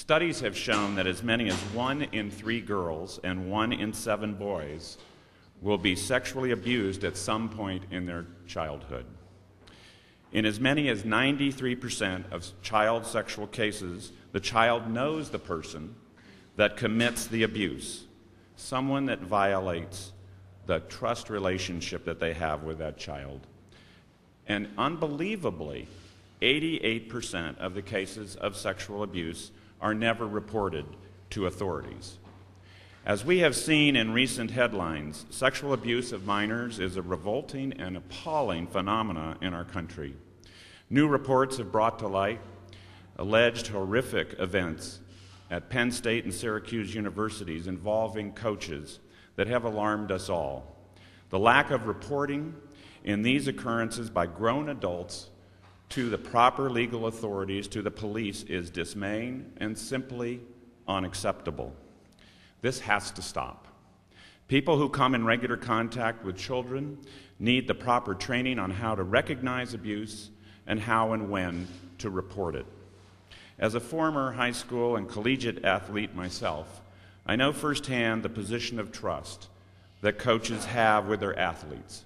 Studies have shown that as many as 1 in 3 girls and 1 in 7 boys will be sexually abused at some point in their childhood. In as many as 93% of child sexual cases, the child knows the person that commits the abuse, someone that violates the trust relationship that they have with that child. And unbelievably, 88% of the cases of sexual abuse are never reported to authorities. As we have seen in recent headlines, sexual abuse of minors is a revolting and appalling phenomenon in our country. New reports have brought to light alleged horrific events at Penn State and Syracuse universities involving coaches that have alarmed us all. The lack of reporting in these occurrences by grown adults to the proper legal authorities, to the police, is dismaying and simply unacceptable. This has to stop. People who come in regular contact with children need the proper training on how to recognize abuse and how and when to report it. As a former high school and collegiate athlete myself, I know firsthand the position of trust that coaches have with their athletes.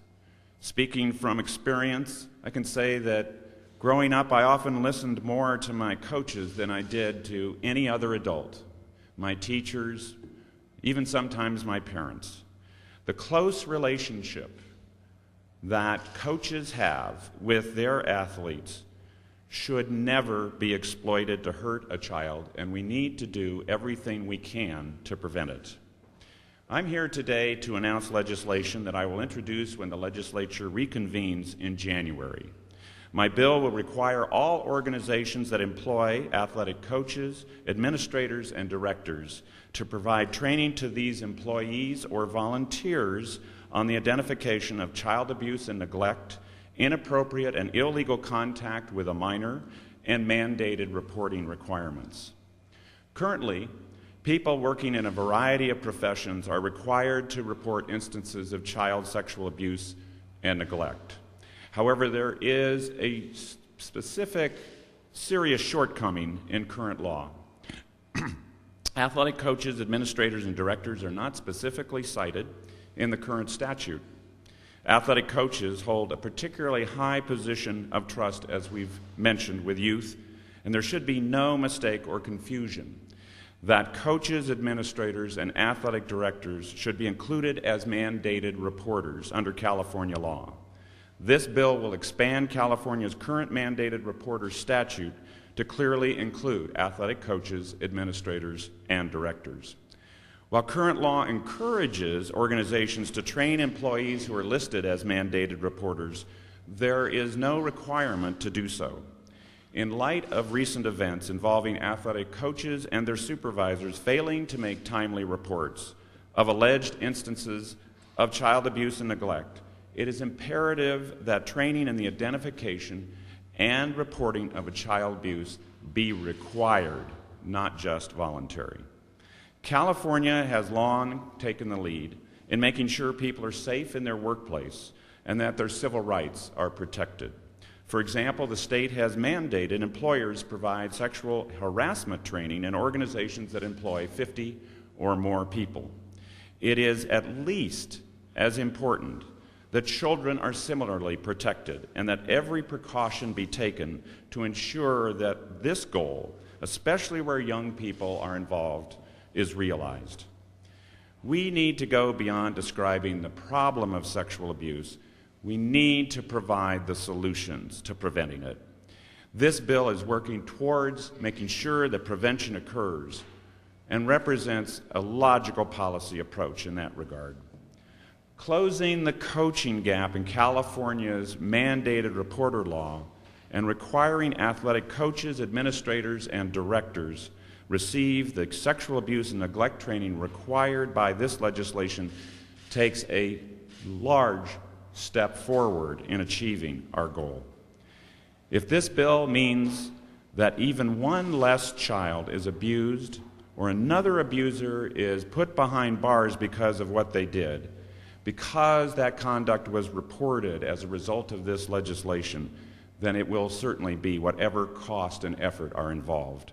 Speaking from experience, I can say that growing up, I often listened more to my coaches than I did to any other adult, my teachers, even sometimes my parents. The close relationship that coaches have with their athletes should never be exploited to hurt a child, and we need to do everything we can to prevent it. I'm here today to announce legislation that I will introduce when the legislature reconvenes in January. My bill will require all organizations that employ athletic coaches, administrators, and directors to provide training to these employees or volunteers on the identification of child abuse and neglect, inappropriate and illegal contact with a minor, and mandated reporting requirements. Currently, people working in a variety of professions are required to report instances of child sexual abuse and neglect. However, there is a specific serious shortcoming in current law. Athletic coaches, administrators, and directors are not specifically cited in the current statute. Athletic coaches hold a particularly high position of trust, as we've mentioned, with youth, and there should be no mistake or confusion that coaches, administrators, and athletic directors should be included as mandated reporters under California law. This bill will expand California's current mandated reporter statute to clearly include athletic coaches, administrators, and directors. While current law encourages organizations to train employees who are listed as mandated reporters, there is no requirement to do so. In light of recent events involving athletic coaches and their supervisors failing to make timely reports of alleged instances of child abuse and neglect, it is imperative that training in the identification and reporting of a child abuse be required, not just voluntary. California has long taken the lead in making sure people are safe in their workplace and that their civil rights are protected. For example, the state has mandated employers provide sexual harassment training in organizations that employ 50 or more people. It is at least as important that children are similarly protected and that every precaution be taken to ensure that this goal, especially where young people are involved, is realized. We need to go beyond describing the problem of sexual abuse. We need to provide the solutions to preventing it. This bill is working towards making sure that prevention occurs and represents a logical policy approach in that regard. Closing the coaching gap in California's mandated reporter law and requiring athletic coaches, administrators, and directors receive the sexual abuse and neglect training required by this legislation takes a large step forward in achieving our goal. If this bill means that even one less child is abused or another abuser is put behind bars because of what they did, because that conduct was reported as a result of this legislation, then it will certainly be whatever cost and effort are involved.